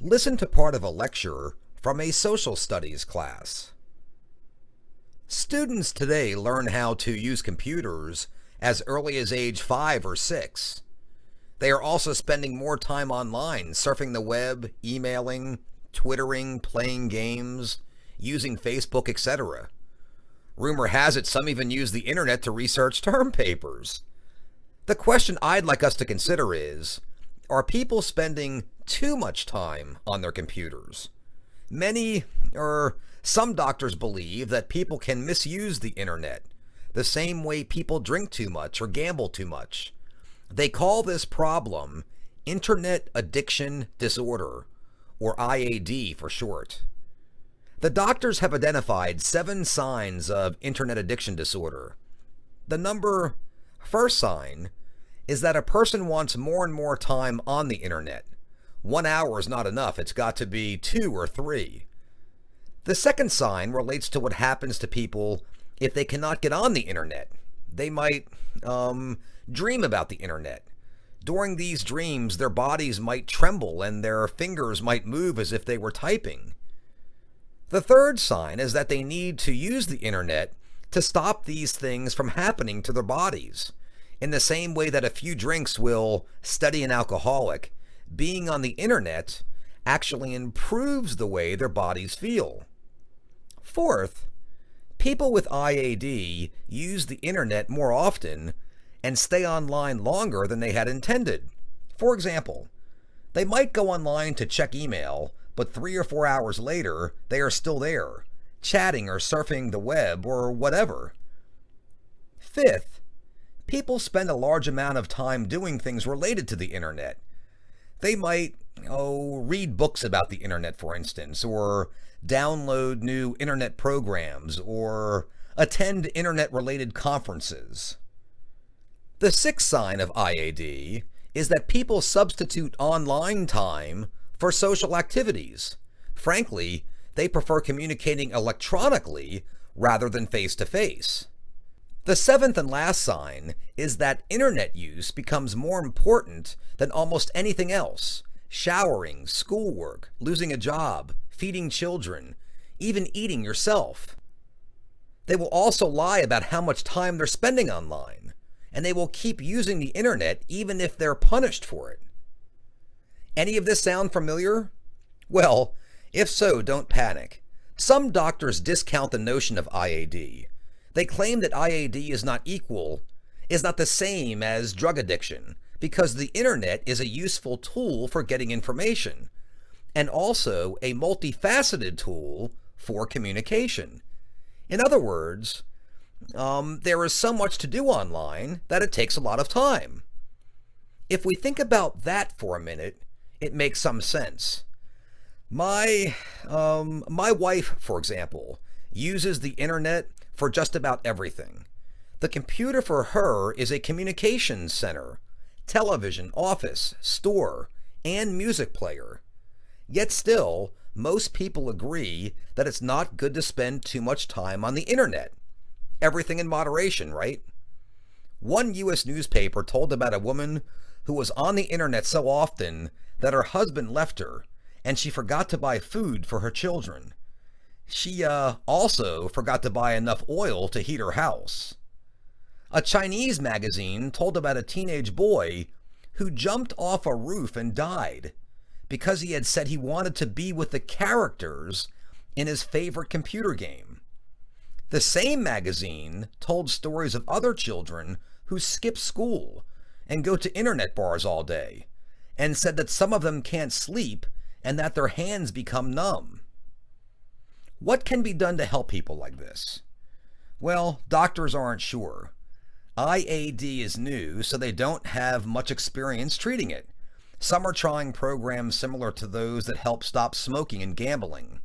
Listen to part of a lecture from a social studies class. Students today learn how to use computers as early as age 5 or 6. They are also spending more time online, surfing the web, emailing, twittering, playing games, using Facebook, etc. Rumor has it some even use the internet to research term papers. The question I'd like us to consider is, are people spending too much time on their computers? Many, or some doctors believe that people can misuse the internet, the same way people drink too much or gamble too much. They call this problem Internet Addiction Disorder, or IAD for short. The doctors have identified 7 signs of Internet Addiction Disorder. The first sign is that a person wants more and more time on the internet. 1 hour is not enough, it's got to be 2 or 3. The second sign relates to what happens to people if they cannot get on the internet. They might dream about the internet. During these dreams, their bodies might tremble and their fingers might move as if they were typing. The third sign is that they need to use the internet to stop these things from happening to their bodies. In the same way that a few drinks will steady an alcoholic, being on the internet actually improves the way their bodies feel. Fourth, people with IAD use the internet more often and stay online longer than they had intended. For example, they might go online to check email, but 3 or 4 hours later, they are still there, chatting or surfing the web or whatever. Fifth, people spend a large amount of time doing things related to the internet. They might, read books about the internet, for instance, or download new internet programs, or attend internet-related conferences. The sixth sign of IAD is that people substitute online time for social activities. Frankly, they prefer communicating electronically rather than face-to-face. The seventh and last sign is that internet use becomes more important than almost anything else. Showering, schoolwork, losing a job, feeding children, even eating yourself. They will also lie about how much time they're spending online, and they will keep using the internet even if they're punished for it. Any of this sound familiar? Well, if so, don't panic. Some doctors discount the notion of IAD. They claim that IAD is not the same as drug addiction, because the internet is a useful tool for getting information, and also a multifaceted tool for communication. In other words, there is so much to do online that it takes a lot of time. If we think about that for a minute, it makes some sense. My wife, for example, uses the internet for just about everything. The computer for her is a communications center, television, office, store, and music player. Yet still, most people agree that it's not good to spend too much time on the internet. Everything in moderation, right? One U.S. newspaper told about a woman who was on the internet so often that her husband left her, and she forgot to buy food for her children. She also forgot to buy enough oil to heat her house. A Chinese magazine told about a teenage boy who jumped off a roof and died because he had said he wanted to be with the characters in his favorite computer game. The same magazine told stories of other children who skip school and go to internet bars all day, and said that some of them can't sleep and that their hands become numb. What can be done to help people like this? Well, doctors aren't sure. IAD is new, so they don't have much experience treating it. Some are trying programs similar to those that help stop smoking and gambling.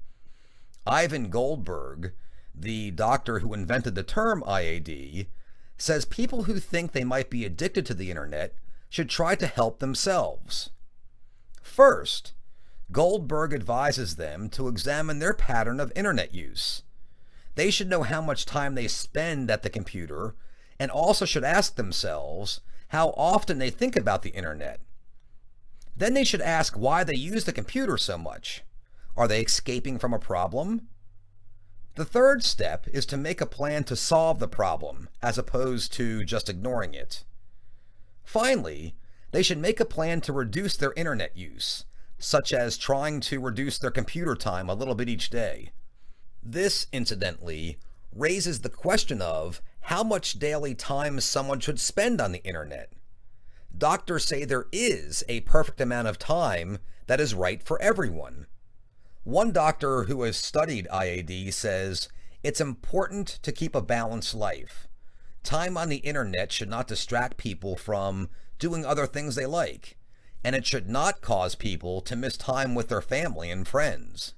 Ivan Goldberg, the doctor who invented the term IAD, says people who think they might be addicted to the internet should try to help themselves. First, Goldberg advises them to examine their pattern of internet use. They should know how much time they spend at the computer, and also should ask themselves how often they think about the internet. Then they should ask why they use the computer so much. Are they escaping from a problem? The third step is to make a plan to solve the problem, as opposed to just ignoring it. Finally, they should make a plan to reduce their internet use, such as trying to reduce their computer time a little bit each day. This, incidentally, raises the question of how much daily time someone should spend on the internet. Doctors say there is a perfect amount of time that is right for everyone. One doctor who has studied IAD says it's important to keep a balanced life. Time on the internet should not distract people from doing other things they like, and it should not cause people to miss time with their family and friends.